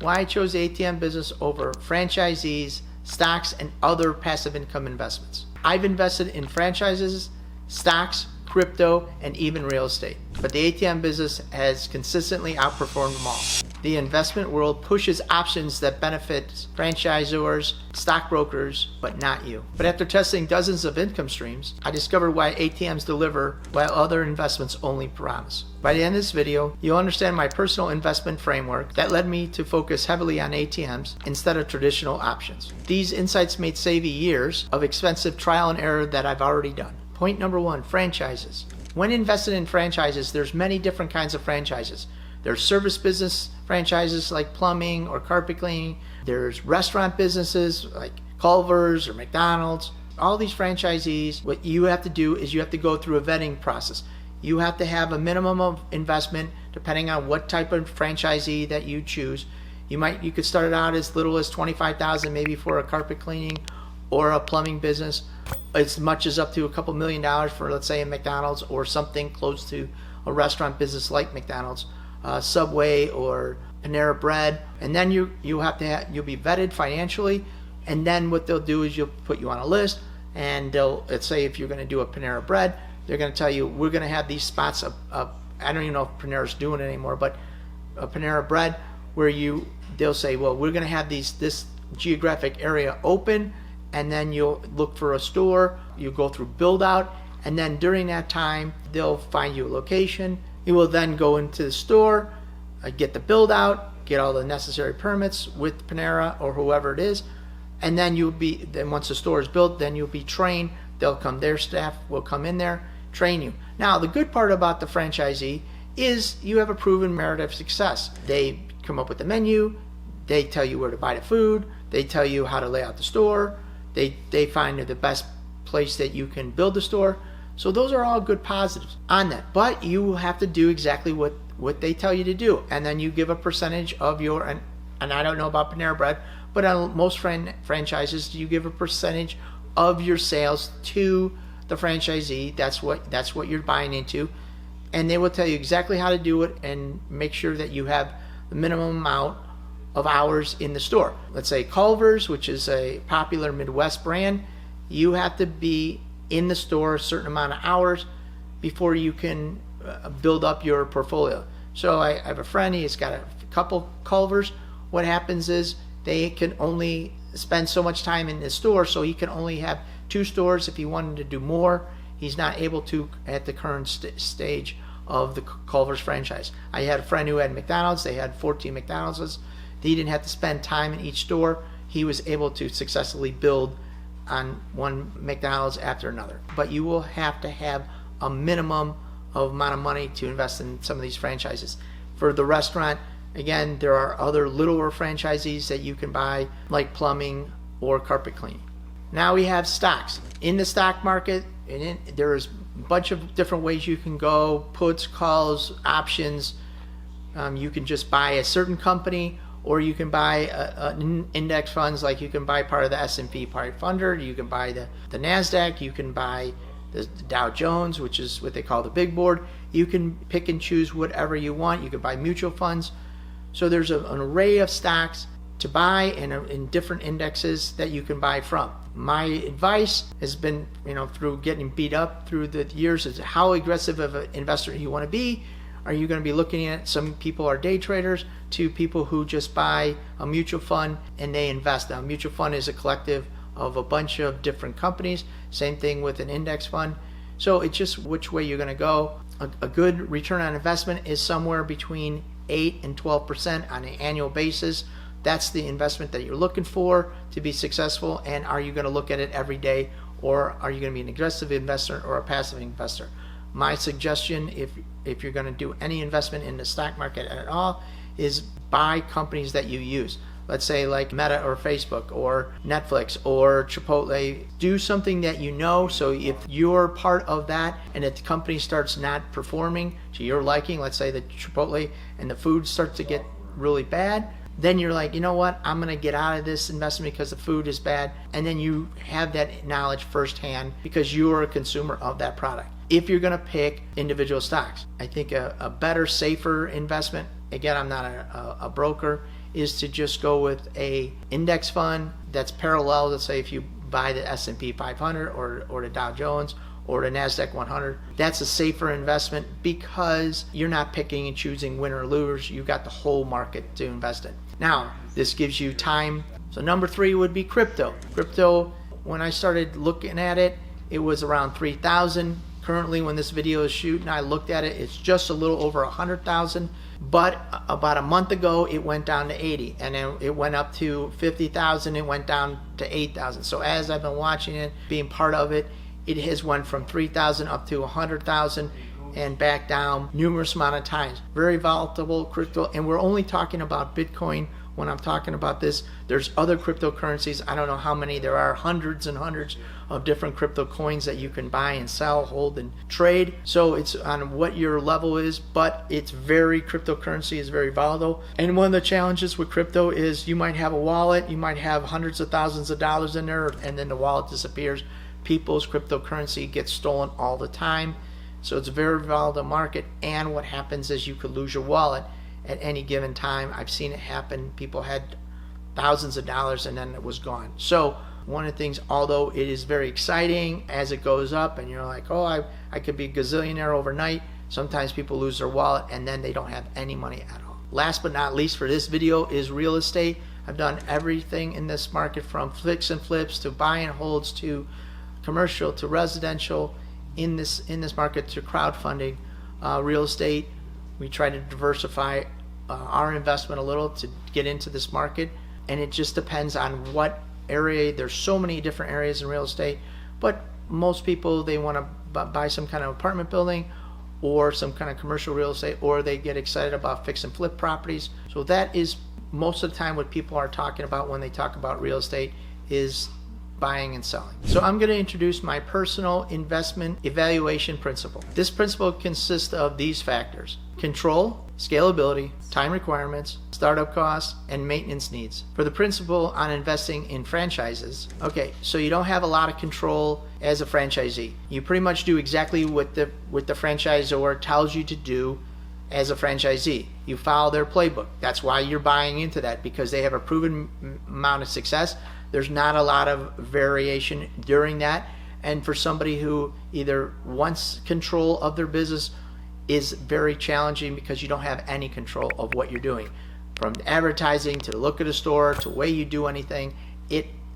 why I chose the ATM business over franchisees, stocks, and other passive income investments. I've invested in franchises, stocks, crypto, and even real estate, but the ATM business has consistently outperformed them all. The investment world pushes options that benefit franchisors, stockbrokers, but not you. But after testing dozens of income streams, I discovered why ATMs deliver while other investments only promise. By the end of this video, you'll understand my personal investment framework that led me to focus heavily on ATMs instead of traditional options. These insights may save you years of expensive trial and error that I've already done. Point number one, franchises. When invested in franchises, there's many different kinds of franchises. There's service business franchises like plumbing or carpet cleaning. There's restaurant businesses like Culver's or McDonald's. All these franchisees, what you have to do is you have to go through a vetting process. You have to have a minimum of investment depending on what type of franchisee that you choose. You could start it out as little as $25,000 maybe for a carpet cleaning or a plumbing business, as much as up to a couple $1 million for, let's say, a McDonald's or something close to a restaurant business like McDonald's, Subway or Panera Bread. And then you'll be vetted financially, and then what they'll do is you'll put you on a list, and let's say if you're going to do a Panera Bread, they're going to tell you we're going to have these spots of I don't even know if Panera's doing it anymore, but a Panera Bread where they'll say, well, we're going to have this geographic area open, and then you'll look for a store, you go through build out, and then during that time they'll find you a location. You will then go into the store, get the build out, get all the necessary permits with Panera or whoever it is, and then once the store is built, then you'll be trained. Their staff will come in there, train you. Now the good part about the franchisee is you have a proven merit of success. They come up with the menu, they tell you where to buy the food, they tell you how to lay out the store, they find the best place that you can build the store. So those are all good positives on that. But you have to do exactly what they tell you to do. And then you give a percentage of your, and I don't know about Panera Bread, but on most franchises, you give a percentage of your sales to the franchisee. That's what you're buying into. And they will tell you exactly how to do it and make sure that you have the minimum amount of hours in the store. Let's say Culver's, which is a popular Midwest brand, you have to be in the store a certain amount of hours before you can build up your portfolio. So I have a friend, he's got a couple Culver's. What happens is they can only spend so much time in the store, so he can only have 2 stores. If he wanted to do more, he's not able to at the current stage of the Culver's franchise. I had a friend who had McDonald's. They had 14 McDonald's. He didn't have to spend time in each store. He was able to successfully build on one McDonald's after another. But you will have to have a minimum of amount of money to invest in some of these franchises. For the restaurant, again, there are other littler franchisees that you can buy, like plumbing or carpet cleaning. Now we have stocks. In the stock market, there's a bunch of different ways you can go: puts, calls, options. You can just buy a certain company, or you can buy index funds, like you can buy part of the S&P 500, you can buy the NASDAQ, you can buy the Dow Jones, which is what they call the big board. You can pick and choose whatever you want. You can buy mutual funds. So there's an array of stocks to buy in different indexes that you can buy from. My advice has been, through getting beat up through the years, is how aggressive of an investor you want to be. Are you going to be looking at, some people are day traders, to people who just buy a mutual fund and they invest. Now, a mutual fund is a collective of a bunch of different companies. Same thing with an index fund. So it's just which way you're going to go. A good return on investment is somewhere between 8 and 12% on an annual basis. That's the investment that you're looking for to be successful. And are you going to look at it every day, or are you going to be an aggressive investor or a passive investor? My suggestion, if you're going to do any investment in the stock market at all, is buy companies that you use. Let's say like Meta or Facebook or Netflix or Chipotle. Do something that you know, so if you're part of that and if the company starts not performing to your liking, let's say the Chipotle and the food starts to get really bad, then you're like, you know what, I'm going to get out of this investment because the food is bad. And then you have that knowledge firsthand because you're a consumer of that product. If you're going to pick individual stocks, I think a better, safer investment, again, I'm not a broker, is to just go with a index fund that's parallel. Let's say if you buy the S&P 500 or the Dow Jones or the NASDAQ 100, that's a safer investment because you're not picking and choosing winner or losers. You've got the whole market to invest in. Now, this gives you time. So number 3 would be crypto. Crypto, when I started looking at it, it was around 3,000. Currently, when this video is shooting, I looked at it, it's just a little over 100,000. But about a month ago, it went down to 80, and then it went up to 50,000. It went down to 8,000. So as I've been watching it, being part of it, it has went from 3,000 up to 100,000 and back down numerous amount of times. Very volatile crypto, and we're only talking about Bitcoin when I'm talking about this. There's other cryptocurrencies. I don't know how many there are, hundreds and hundreds of different crypto coins that you can buy and sell, hold and trade. So it's on what your level is, but it's cryptocurrency is very volatile. And one of the challenges with crypto is you might have a wallet, you might have hundreds of thousands of dollars in there, and then the wallet disappears. People's cryptocurrency gets stolen all the time. So it's a very volatile market, and what happens is you could lose your wallet at any given time. I've seen it happen. People had thousands of dollars and then it was gone. So one of the things, although it is very exciting as it goes up and you're like, oh, I could be a gazillionaire overnight, sometimes people lose their wallet and then they don't have any money at all. Last but not least for this video is real estate. I've done everything in this market, from fix and flips to buy and holds to commercial to residential in this market, to crowdfunding. Real estate, we try to diversify our investment a little to get into this market, and it just depends on what area. There's so many different areas in real estate, but most people, they want to buy some kind of apartment building or some kind of commercial real estate, or they get excited about fix and flip properties. So that is most of the time what people are talking about when they talk about real estate, is buying and selling. So I'm going to introduce my personal investment evaluation principle. This principle consists of these factors: control, scalability, time requirements, startup costs, and maintenance needs. For the principle on investing in franchises, okay, so you don't have a lot of control as a franchisee. You pretty much do exactly what the franchisor tells you to do as a franchisee. You follow their playbook. That's why you're buying into that, because they have a proven amount of success. There's not a lot of variation during that. And for somebody who either wants control of their business, is very challenging because you don't have any control of what you're doing. From advertising to the look of the store to the way you do anything,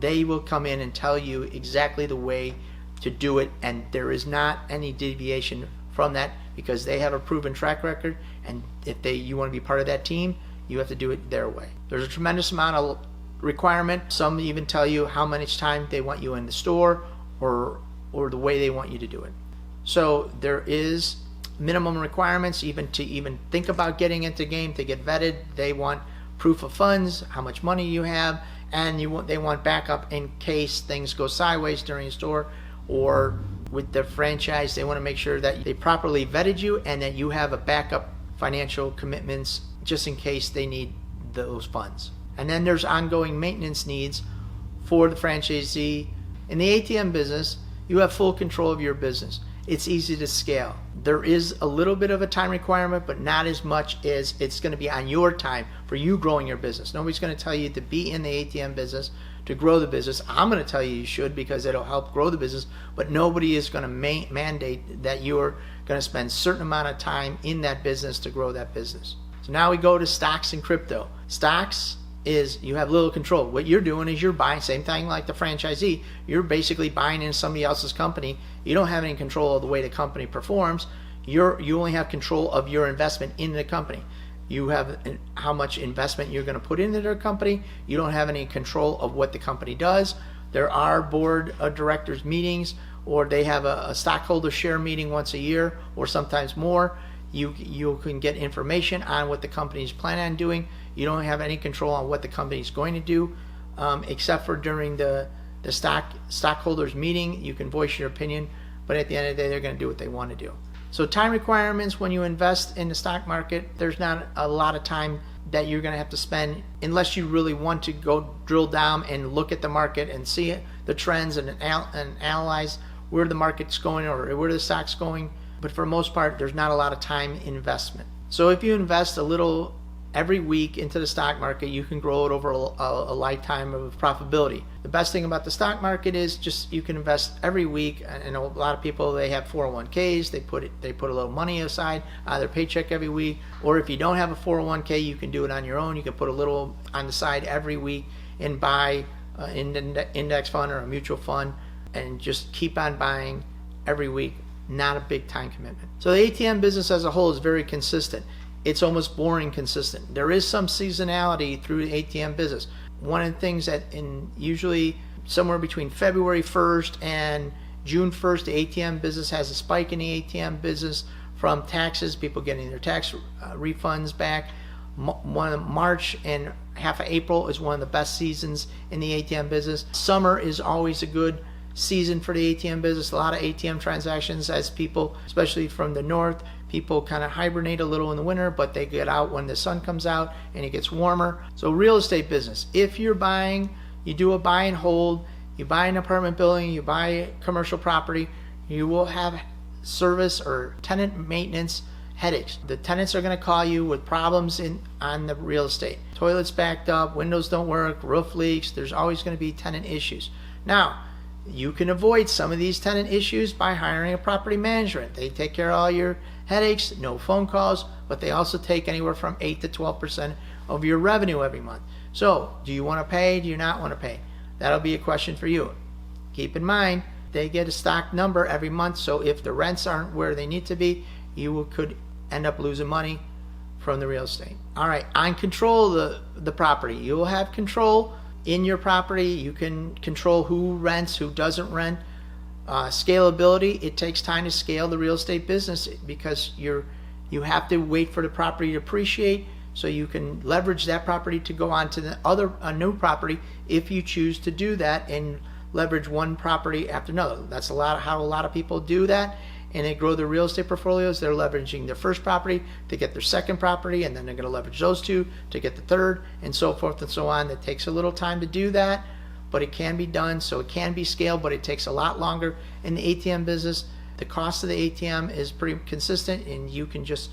they will come in and tell you exactly the way to do it, and there is not any deviation from that, because they have a proven track record, and if you want to be part of that team, you have to do it their way. There's a tremendous amount of requirement. Some even tell you how much time they want you in the store, or the way they want you to do it. So there is minimum requirements even to think about getting into the game, to get vetted. They want proof of funds, how much money you have, and they want backup in case things go sideways during the store, or with the franchise, they want to make sure that they properly vetted you and that you have a backup financial commitments just in case they need those funds. And then there's ongoing maintenance needs for the franchisee. In the ATM business, you have full control of your business. It's easy to scale. There is a little bit of a time requirement, but not as much as it's going to be on your time for you growing your business. Nobody's going to tell you to be in the ATM business to grow the business. I'm going to tell you should, because it'll help grow the business, but nobody is going to mandate that you're going to spend a certain amount of time in that business to grow that business. So now we go to stocks and crypto. Stocks is you have little control. What you're doing is you're buying, same thing like the franchisee, you're basically buying in somebody else's company. You don't have any control of the way the company performs. You only have control of your investment in the company. You have how much investment you're going to put into their company. You don't have any control of what the company does. There are board of directors meetings, or they have a stockholder share meeting once a year, or sometimes more. You can get information on what the company is planning on doing. You don't have any control on what the company is going to do, except for during the stockholders meeting. You can voice your opinion, but at the end of the day, they're going to do what they want to do. So time requirements when you invest in the stock market, there's not a lot of time that you're going to have to spend unless you really want to go drill down and look at the market and see the trends and analyze where the market's going or where the stock's going. But for the most part, there's not a lot of time investment. So if you invest a little every week into the stock market, you can grow it over a lifetime of profitability. The best thing about the stock market is just you can invest every week. I know a lot of people, they have 401ks, they put a little money aside out of their paycheck every week, or if you don't have a 401k, you can do it on your own. You can put a little on the side every week and buy an index fund or a mutual fund and just keep on buying every week. Not a big time commitment. So the ATM business as a whole is very consistent. It's almost boring consistent. There is some seasonality through the ATM business. One of the things that usually somewhere between February 1st and June 1st, the ATM business has a spike in the ATM business from taxes, people getting their tax refunds back. March and half of April is one of the best seasons in the ATM business. Summer is always a good season for the ATM business. A lot of ATM transactions as people, especially from the north, people kind of hibernate a little in the winter, but they get out when the sun comes out and it gets warmer. So real estate business, if you're buying, you do a buy and hold, you buy an apartment building, you buy commercial property, you will have service or tenant maintenance headaches. The tenants are going to call you with problems on the real estate. Toilets backed up, windows don't work, roof leaks. There's always going to be tenant issues. Now, you can avoid some of these tenant issues by hiring a property management. They take care of all your headaches, no phone calls, but they also take anywhere from 8 to 12% of your revenue every month. So, do you want to pay? Do you not want to pay? That'll be a question for you. Keep in mind, they get a stock number every month, so if the rents aren't where they need to be, you could end up losing money from the real estate. All right, on control of the property, you will have control in your property. You can control who rents, who doesn't rent. Scalability, it takes time to scale the real estate business because you have to wait for the property to appreciate so you can leverage that property to go on to a new property if you choose to do that and leverage one property after another. That's how a lot of people do that, and they grow their real estate portfolios. They're leveraging their first property to get their second property, and then they're going to leverage those two to get the third, and so forth and so on. It takes a little time to do that, but it can be done, so it can be scaled, but it takes a lot longer. In the ATM business, the cost of the ATM is pretty consistent, and you can just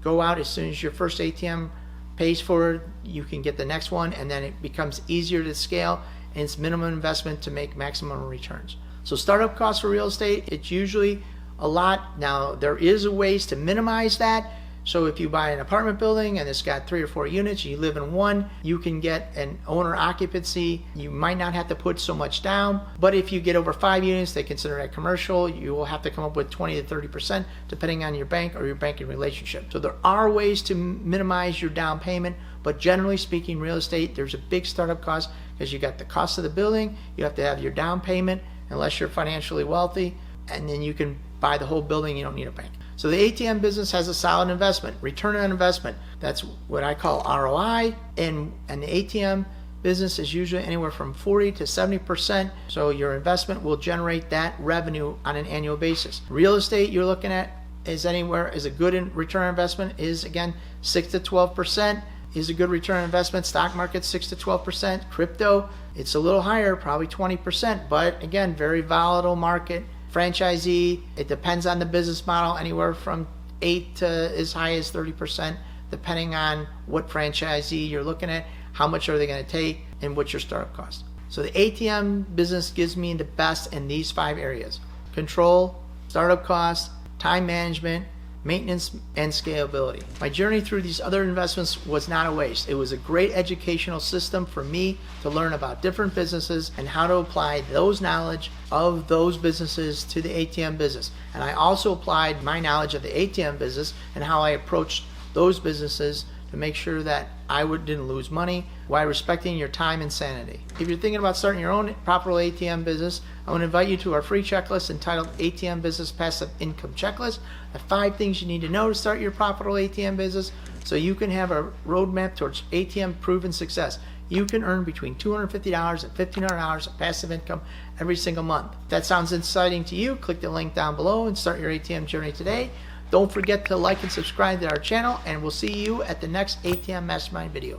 go out as soon as your first ATM pays for it, you can get the next one, and then it becomes easier to scale, and it's minimum investment to make maximum returns. So startup costs for real estate, it's usually a lot. Now, there is ways to minimize that. So if you buy an apartment building and it's got 3 or 4 units, you live in one, you can get an owner occupancy. You might not have to put so much down, but if you get over 5 units, they consider that commercial. You will have to come up with 20 to 30% depending on your bank or your banking relationship. So there are ways to minimize your down payment, but generally speaking, real estate, there's a big startup cost because you got the cost of the building, you have to have your down payment unless you're financially wealthy, and then you can buy the whole building. You don't need a bank. So the ATM business has a solid investment, return on investment. That's what I call ROI, and the ATM business is usually anywhere from 40 to 70%. So your investment will generate that revenue on an annual basis. Real estate you're looking at is a good return on investment is again 6 to 12% is a good return on investment. Stock market 6 to 12%. Crypto, it's a little higher, probably 20%, but again, very volatile market. Franchisee, it depends on the business model, anywhere from 8 to as high as 30%, depending on what franchisee you're looking at, how much are they going to take, and what's your startup cost. So the ATM business gives me the best in these 5 areas: control, startup cost, time management, maintenance, and scalability. My journey through these other investments was not a waste. It was a great educational system for me to learn about different businesses and how to apply those knowledge of those businesses to the ATM business. And I also applied my knowledge of the ATM business and how I approached those businesses to make sure that I didn't lose money while respecting your time and sanity. If you're thinking about starting your own profitable ATM business, I want to invite you to our free checklist entitled ATM Business Passive Income Checklist. The 5 things you need to know to start your profitable ATM business so you can have a roadmap towards ATM proven success. You can earn between $250 and $1,500 of passive income every single month. If that sounds exciting to you, click the link down below and start your ATM journey today. Don't forget to like and subscribe to our channel, and we'll see you at the next ATM Mastermind video.